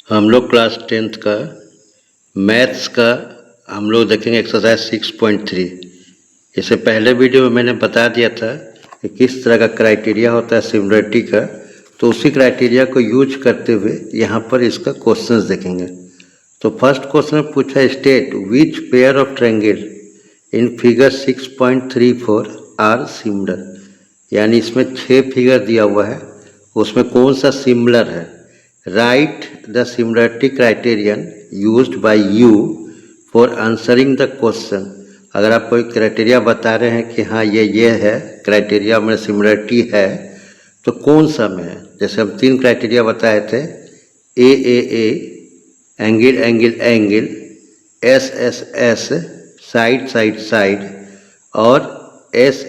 हम लोग class 10th का मैथ्स का हम लोग देखेंगे एक्सरसाइज 6.3। इससे पहले वीडियो में मैंने बता दिया था कि किस तरह का क्राइटेरिया होता है सिमिलरिटी का, तो उसी क्राइटेरिया को यूज करते हुए यहाँ पर इसका क्वेश्चंस देखेंगे। तो फर्स्ट क्वेश्चन में पूछा state which pair of triangle in figure 6.34 are similar, यानी इसमें 6 फिगर दिया हुआ है, उसमें कौन सा सिमिलर है। Right the similarity criterion used by you for answering the question. अगर आप कोई क्राइटेरिया बता रहे हैं कि हाँ ये है क्राइटेरिया में सिमिलरिटी है, तो कौन सा में है। जैसे हम 3 क्राइटेरिया बताए थे, A angle angle angle, S side side side और एस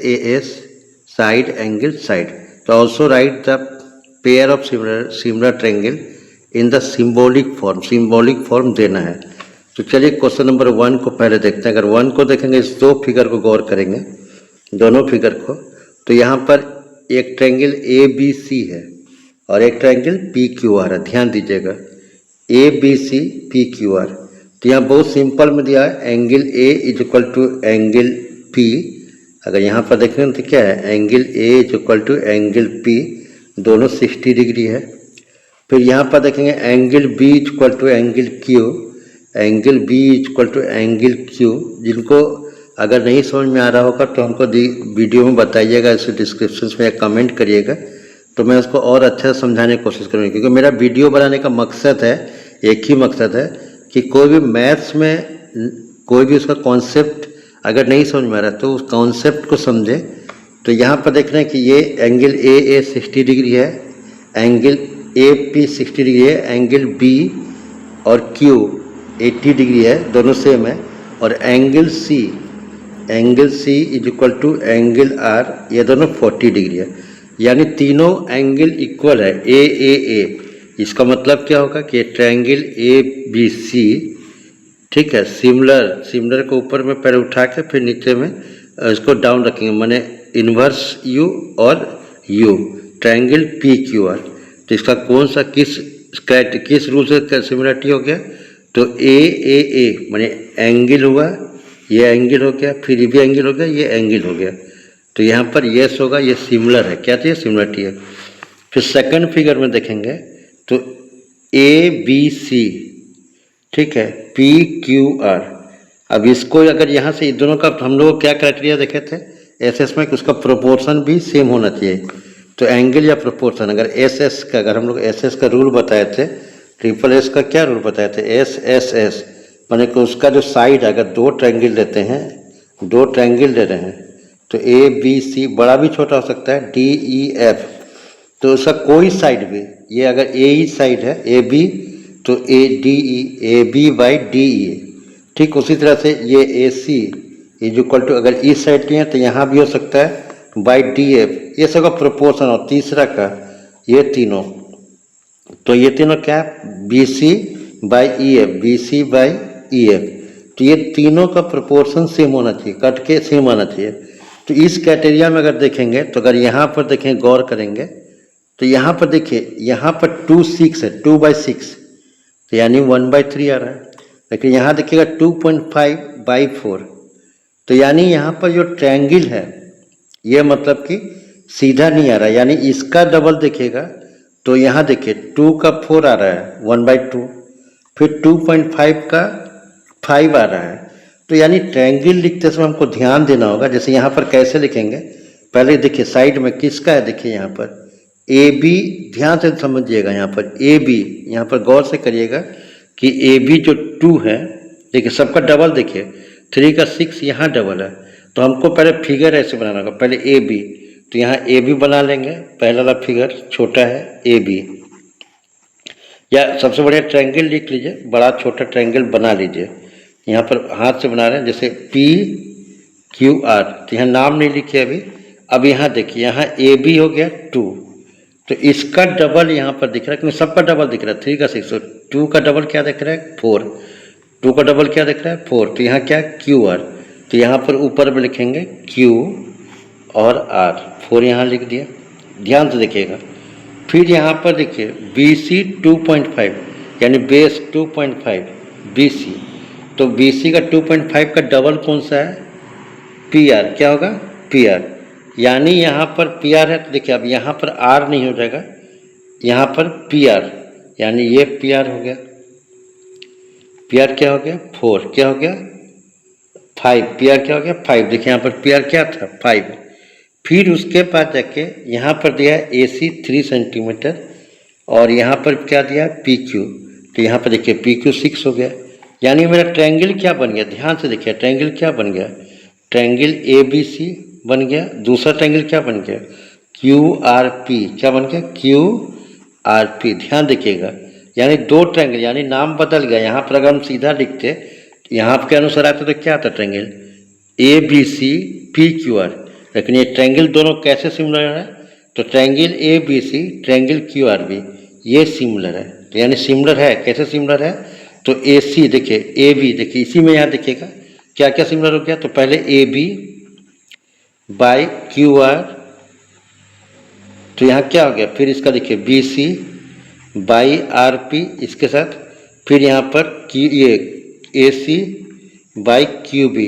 साइड एंगल साइड। तो also right the pair of similar triangle in the symbolic form देना है। तो चलिए क्वेश्चन नंबर 1 को पहले देखते हैं। अगर 1 को देखेंगे, इस 2 फिगर को गौर करेंगे, दोनों फिगर को, तो यहाँ पर एक ट्रायंगल ABC है और एक ट्रायंगल PQR है। ध्यान दीजिएगा, ABC PQR। तो यहाँ बहुत सिंपल में दिया है, angle A is equal to angle P। अगर यहाँ पर देखेंगे तो क्या है, angle A is equal to angle P, दोनों 60 डिग्री है। फिर यहाँ पर देखेंगे angle B is equal to angle Q, angle B is equal to angle Q। जिनको अगर नहीं समझ में आ रहा होगा तो हमको वीडियो में बताइएगा, इसे डिस्क्रिप्शन में या कमेंट करिएगा, तो मैं उसको और अच्छा से समझाने की कोशिश करूँगी। क्योंकि मेरा वीडियो बनाने का मकसद है, एक ही मकसद है कि कोई भी मैथ्स में कोई भी उसका कॉन्सेप्ट अगर नहीं समझ में आ रहा तो उस कॉन्सेप्ट को समझे। तो यहाँ पर देख रहे हैं कि ये एंगल A 60 डिग्री है, एंगल AP 60 डिग्री है, एंगल B और Q 80 डिग्री है, दोनों सेम है। और angle C is equal to angle R, ये दोनों 40 डिग्री है। यानी तीनों एंगल इक्वल है, A। इसका मतलब क्या होगा कि ट्रायंगल ABC, ठीक है, सिमिलर को ऊपर में पहले उठा के फिर नीचे में इसको डाउन रखेंगे, माने इन्वर्स U और U, ट्रायंगल PQR। तो इसका कौन सा किस रूल से सिमिलरिटी हो गया, तो A माने एंगल हुआ, ये एंगल हो गया, फिर ये भी एंगल हो गया, ये एंगल हो गया। तो यहाँ पर यस होगा, ये सिमिलर है। क्या चाहिए, सिमिलरिटी है। फिर सेकंड फिगर में देखेंगे तो ABC, ठीक है, PQR। अब इसको अगर यहाँ से दोनों का हम लोग क्या क्राइटेरिया देखे थे SS में कि उसका प्रोपोर्शन भी सेम होना चाहिए। तो एंगल या प्रोपोर्शन, अगर SS का, अगर हम लोग SS का रूल बताए थे, ट्रिपल S का क्या रूल बताए थे, SSS, माने कि उसका जो साइड, अगर 2 ट्रायंगल लेते हैं, 2 ट्रायंगल ले रहे हैं, तो ABC बड़ा भी छोटा हो सकता है, DEF, तो उसका कोई साइड भी, ये अगर AE साइड है AB, तो AB बाई DE। ठीक उसी तरह से ये AC इज इक्वल टू, अगर इस साइड की है तो यहाँ भी हो सकता है बाई DF। ये सब का प्रोपोर्शन। और तीसरा का ये तीनों, तो ये तीनों क्या है, BC बाई EF। तो ये तीनों का प्रोपोर्शन सेम होना चाहिए, कट के सेम आना चाहिए। तो इस क्राइटेरिया में अगर देखेंगे, तो अगर यहाँ पर देखें, गौर करेंगे, तो यहाँ पर देखिए, यहाँ पर 2/6 है, 2/6, तो यानी 1/3 आ रहा है। लेकिन यहाँ देखिएगा 2.5/4, तो यानी यहाँ पर जो ट्रायंगल है ये मतलब कि सीधा नहीं आ रहा है, यानी इसका डबल देखिएगा तो यहाँ देखिए 2 का 4 आ रहा है, 1/2, फिर 2.5 का 5 आ रहा है। तो यानी ट्रायंगल लिखते समय हमको ध्यान देना होगा। जैसे यहाँ पर कैसे लिखेंगे, पहले देखिए साइड में किसका है, देखिए यहाँ पर AB, ध्यान से समझिएगा, यहाँ पर AB, यहाँ पर गौर से करिएगा कि AB जो 2 है, देखिए सबका डबल, देखिए 3 का 6 यहाँ डबल है। तो हमको पहले फिगर ऐसे बनाना होगा, पहले AB, तो यहाँ AB बना लेंगे, पहला वाला फिगर छोटा है AB, या सबसे बढ़िया ट्रायंगल लिख लीजिए, बड़ा छोटा ट्रायंगल बना लीजिए। यहाँ पर हाथ से बना रहे हैं, जैसे PQR, तो यहाँ नाम नहीं लिखे अभी। अब यहाँ देखिए, यहाँ AB हो गया 2, तो इसका डबल यहाँ पर दिख रहा है, क्योंकि सबका डबल दिख रहा है, 3 का 6, 2 का डबल क्या दिख रहा है, 4, 2 का डबल क्या दिख रहा है, 4। तो यहाँ क्या है, QR, तो यहाँ पर ऊपर में लिखेंगे Q और R, 4 यहाँ लिख दिया, ध्यान से देखिएगा। फिर यहाँ पर देखिए BC 2.5, यानी बेस 2.5 BC। तो BC का 2.5 का डबल कौन सा है? PR। क्या होगा? PR। यानी यहाँ पर PR है तो देखिए अब यहाँ पर R नहीं हो जाएगा, यहाँ पर PR, यानी ये PR हो गया। PR क्या हो गया? 4। क्या हो गया? 5। PR क्या हो गया? 5। देखिए यहाँ पर PR क्या था? 5। फिर उसके बाद जाके यहाँ पर दिया है AC 3 सेंटीमीटर और यहाँ पर क्या दिया है? PQ। तो यहाँ पर देखिए PQ 6 हो गया। यानी मेरा ट्रायंगल क्या बन गया? ध्यान से देखिए ट्रायंगल क्या बन गया? ट्रायंगल ABC बन गया। दूसरा ट्रायंगल क्या बन गया? QRP। क्या बन गया? QRP। ध्यान देखिएगा, यानी दो ट्रायंगल, यानी नाम बदल गया। यहाँ पर अगर हम सीधा लिखते, यहाँ के अनुसार आता तो क्या आता? Triangle ABC PQR। लेकिन ये ट्रायंगल दोनों कैसे सिमिलर है? तो ट्रायंगल ABC ट्रायंगल QRB ये सिमिलर है। तो यानी सिमिलर है, कैसे सिमिलर है? तो AC देखिए AB, देखिए इसी में यहाँ देखिएगा क्या क्या सिमिलर हो गया। तो पहले AB बाई QR, तो यहाँ क्या हो गया? फिर इसका देखिए BC बाई RP इसके साथ, फिर यहाँ पर ये AC बाई QB,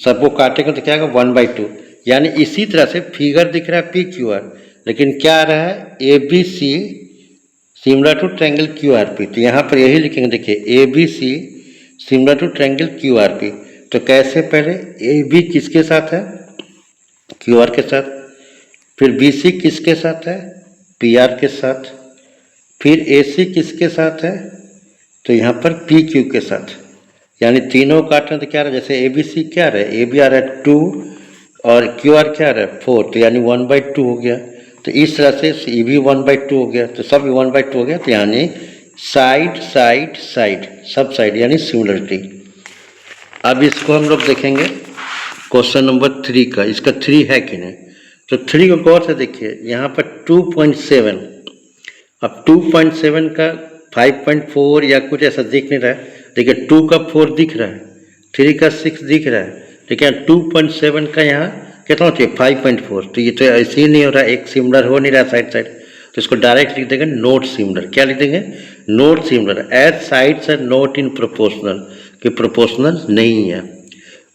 सबको काटेंगे तो क्या होगा? 1/2। यानी इसी तरह से फिगर दिख रहा है PQR, लेकिन क्या आ रहा है? ABC similar to triangle QRP। तो यहाँ पर यही लिखेंगे, देखिए ABC similar to triangle QRP। तो कैसे? पहले AB किसके साथ है? QR के साथ। फिर BC किसके साथ है? PR के साथ। फिर AC किसके साथ है? तो यहाँ पर PQ के साथ। यानी तीनों काटने तो क्या रहा है? जैसे ABC क्या रहा है? AB आ रहा है 2 और QR क्या रहा है? 4। तो यानी 1/2 हो गया। तो इस तरह से ये भी 1/2 हो गया, तो सब 1/2 हो गया। तो यानी साइड साइड साइड, सब साइड, यानी सिमिलरिटी। अब इसको हम लोग देखेंगे क्वेश्चन नंबर 3 का। इसका 3 है कि नहीं? तो 3 को गौर से देखिए, यहाँ पर 2.7। अब 2.7 का 5.4 या कुछ ऐसा दिख नहीं रहा है। देखिए 2 का 4 दिख रहा है, 3 का 6 दिख रहा है, लेकिन 2.7 का यहाँ कितना चाहिए? 5.4। तो ये तो ऐसे ही नहीं हो रहा, एक सिमिलर हो नहीं रहा साइड साइड। तो इसको डायरेक्ट लिख देंगे नोट सिमिलर। क्या लिख देंगे? Note similar as sides are not in proportional, कि प्रोपोर्शनल नहीं है।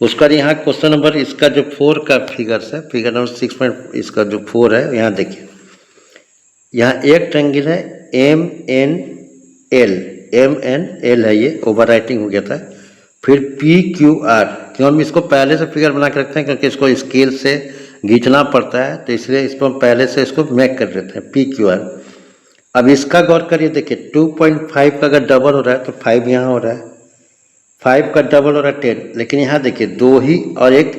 उसका यहाँ क्वेश्चन नंबर इसका जो 4 का फिगर्स है, फिगर नंबर 6 इसका जो 4 है, यहाँ देखिए यहाँ एक ट्रायंगल है MNL है, ये ओवर राइटिंग हो गया था। फिर PQR, क्यों हम इसको पहले से फिगर बना के रखते हैं? क्योंकि इसको स्केल से खींचना पड़ता है, तो इसलिए इसको हम पहले से इसको मेक कर देते हैं PQR। अब इसका गौर करिए, देखिए 2.5 का अगर डबल हो रहा है तो 5 यहाँ हो रहा है, 5 का डबल हो रहा है 10, लेकिन यहाँ देखिए 2 ही और एक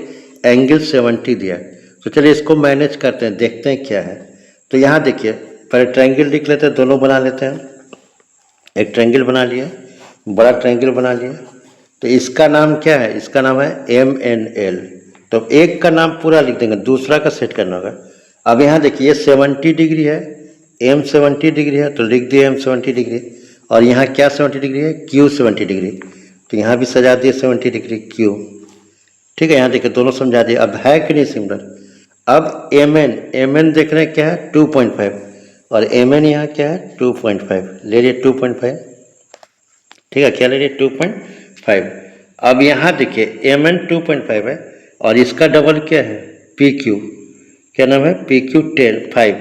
एंगल 70 दिया है। तो चलिए इसको मैनेज करते हैं, देखते हैं क्या है। तो यहाँ देखिए पहले ट्रायंगल लिख लेते हैं, दोनों बना लेते हैं। एक ट्रायंगल बना लिया, बड़ा ट्रायंगल बना लिया। तो इसका नाम क्या है? इसका नाम है MNL। तो एक का नाम पूरा लिख देंगे, दूसरा का सेट करना होगा। अब यहाँ देखिए ये 70 डिग्री है, M 70 डिग्री है, तो लिख दिए M 70 डिग्री। और यहाँ क्या 70 डिग्री है? Q 70 degree. तो यहाँ भी सजा दिए 70 डिग्री Q। ठीक है, यहाँ देखिए दोनों समझा दिए। अब है कि नहीं सिमिलर? अब MN देख रहे हैं क्या है? 2.5, और MN यहाँ क्या है? 2.5। ले लिए 2.5, ठीक है, क्या ले लिए? 2.5। अब यहाँ देखिए MN 2.5 है और इसका डबल क्या है? PQ। क्या नाम है? PQ 5।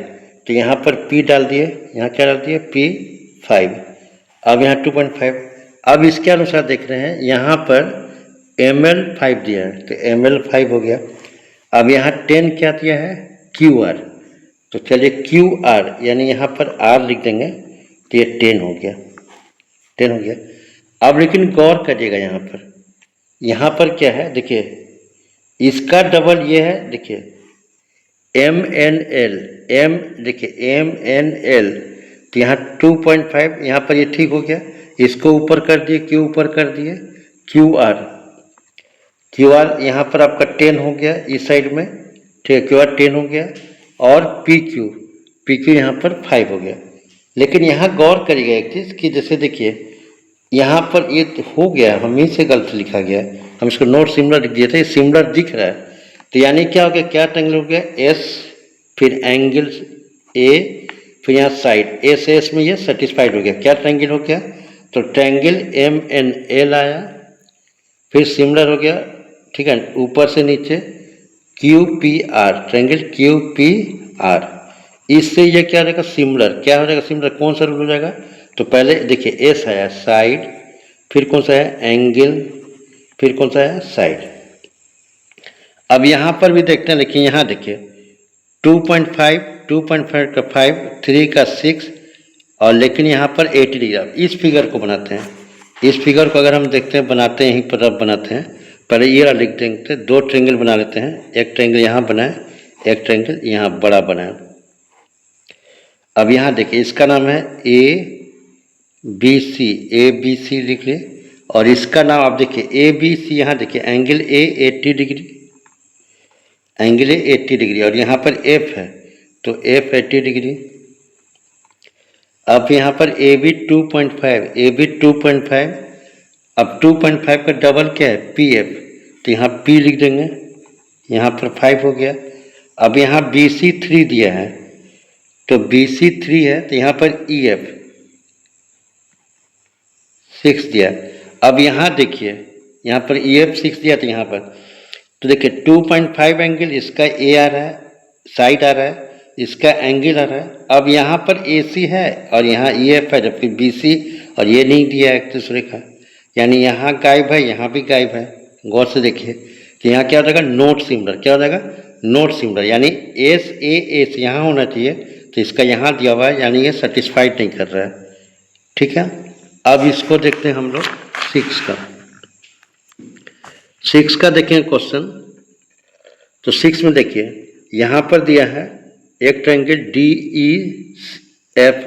तो यहाँ पर P डाल दिए, यहाँ क्या डाल दिए? P5। अब यहाँ 2.5। अब इसके अनुसार देख रहे हैं, यहाँ पर ML 5 दिया है, तो ML 5 हो गया। अब यहाँ 10 क्या दिया है? QR। तो चलिए QR, यानी यहाँ पर R लिख देंगे, तो ये 10 हो गया, 10 हो गया। अब लेकिन गौर करिएगा, यहाँ पर क्या है? देखिए इसका डबल ये है, देखिए MNL, M देखिए MNL, तो यहाँ 2.5, यहाँ पर ये ठीक हो गया। इसको ऊपर कर दिए, Q ऊपर कर दिए, QR यहाँ पर आपका 10 हो गया इस साइड में, ठीक है, QR 10 हो गया। और PQ यहाँ पर 5 हो गया। लेकिन यहाँ गौर करिएगा एक चीज़ कि जैसे देखिए यहाँ पर ये हो गया, हम ही से गलत लिखा गया है, हम इसको नोट सिमिलर लिख दिए थे, सिमिलर दिख रहा है। तो यानी क्या हो गया? क्या ट्रायंगल हो गया? S, फिर एंगल A, फिर यहाँ साइड S में ये सेटिस्फाइड हो गया। क्या ट्रायंगल हो गया? तो ट्रायंगल एम एन एल आया, फिर सिमिलर हो गया, ठीक है, ऊपर से नीचे Q P R, triangle Q P R. इससे ये क्या रहेगा, सिमिलर। क्या हो जाएगा सिमिलर, कौन सा रूल हो जाएगा, तो पहले देखिए एस आया साइड, फिर कौन सा है एंगल, फिर कौन सा है साइड। अब यहाँ पर भी देखते हैं, देखिए यहाँ देखिए 2.5, 2.5 का 5, 3 का 6, और लेकिन यहाँ पर 80 डिग्री। इस फिगर को बनाते हैं, इस फिगर को अगर हम देखते हैं बनाते हैं, यहीं पर अब बनाते हैं, पहले ये वाला लिख देंगे, दो ट्रायंगल बना लेते हैं, एक ट्रायंगल यहाँ बनाए, एक ट्रायंगल यहाँ बड़ा बनाए। अब यहाँ देखिए इसका नाम है ए बी सी लिख लिए, और इसका नाम आप देखिए ए बी सी, यहाँ देखिए angle A 80 degree, angle A 80 degree, और यहाँ पर एफ है तो एफ 80 डिग्री। अब यहाँ पर ए बी 2.5, ए बी 2.5, अब 2.5 का डबल क्या है पी एफ, तो यहाँ पी लिख देंगे, यहाँ पर 5 हो गया। अब यहाँ बी सी 3 दिया है, तो बी सी 3 है, तो यहाँ पर ई एफ 6 दिया। अब यहाँ देखिए यहाँ पर ई एफ 6 दिया, तो यहाँ पर तो देखिए 2.5 एंगल, इसका ए आ रहा है, साइड आ रहा है, इसका एंगल आ रहा है। अब यहाँ पर ए सी है और यहाँ ई एफ है, जबकि बी सी और ये नहीं दिया एक दूसरे का, यानी यहाँ गायब है, यहाँ भी गायब है। गौर से देखिए कि यहाँ क्या हो जाएगा नोट सिमिलर, क्या हो जाएगा नोट सिमिलर, यानी एस ए एस यहाँ होना चाहिए, तो इसका यहाँ दिया हुआ है, यानी ये सेटिस्फाइड नहीं कर रहा है, ठीक है। अब इसको देखते हैं हम लोग 6 का देखें क्वेश्चन। तो 6 में देखिए यहाँ पर दिया है एक ट्रायंगल डी ई एफ,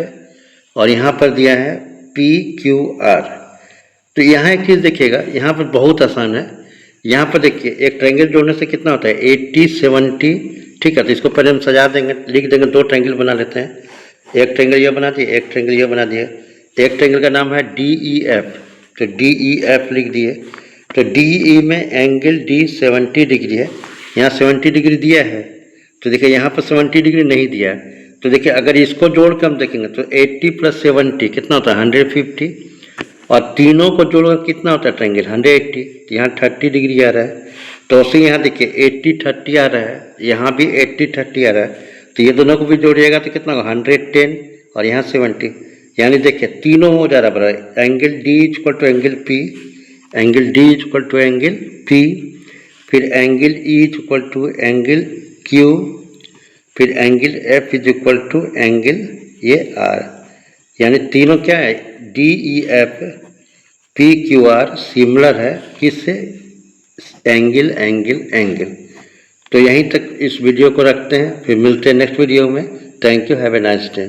और यहाँ पर दिया है पी क्यू आर। तो यहाँ एक चीज़ देखिएगा, यहाँ पर बहुत आसान है। यहाँ पर देखिए एक ट्रायंगल जोड़ने से कितना होता है 80 70, ठीक है। तो इसको पहले हम सजा देंगे, लिख देंगे, दो ट्रायंगल बना लेते हैं, एक ट्रायंगल ये बना दिए, एक ट्रायंगल ये बना दिए। एक ट्रायंगल का नाम है डी ई एफ, तो डी ई एफ लिख दिए। तो डी ई में एंगल डी 70 डिग्री है, यहाँ 70 डिग्री दिया है, तो देखिए यहाँ पर 70 डिग्री नहीं दिया है। तो देखिए अगर इसको जोड़ कर हम देखेंगे तो 80 + 70 कितना होता है 150, और तीनों को जोड़कर कितना होता है ट्रायंगल 180, तो यहाँ 30 डिग्री आ रहा है। तो उसे यहाँ देखिए 80 30 आ रहा है, यहाँ भी 80 30 आ रहा है, तो ये दोनों को भी जोड़िएगा तो कितना होगा 110, और यहाँ 70, यानी देखिए तीनों हो जा रहा है बराबर। Angle D equal to angle P, angle D equal to angle P, फिर angle E equal to angle Q, फिर angle F is equal to angle ये आर, यानी तीनों क्या है D E F P Q R similar है किससे, angle angle angle. तो यहीं तक इस वीडियो को रखते हैं, फिर मिलते हैं नेक्स्ट वीडियो में। Thank you, have a nice day.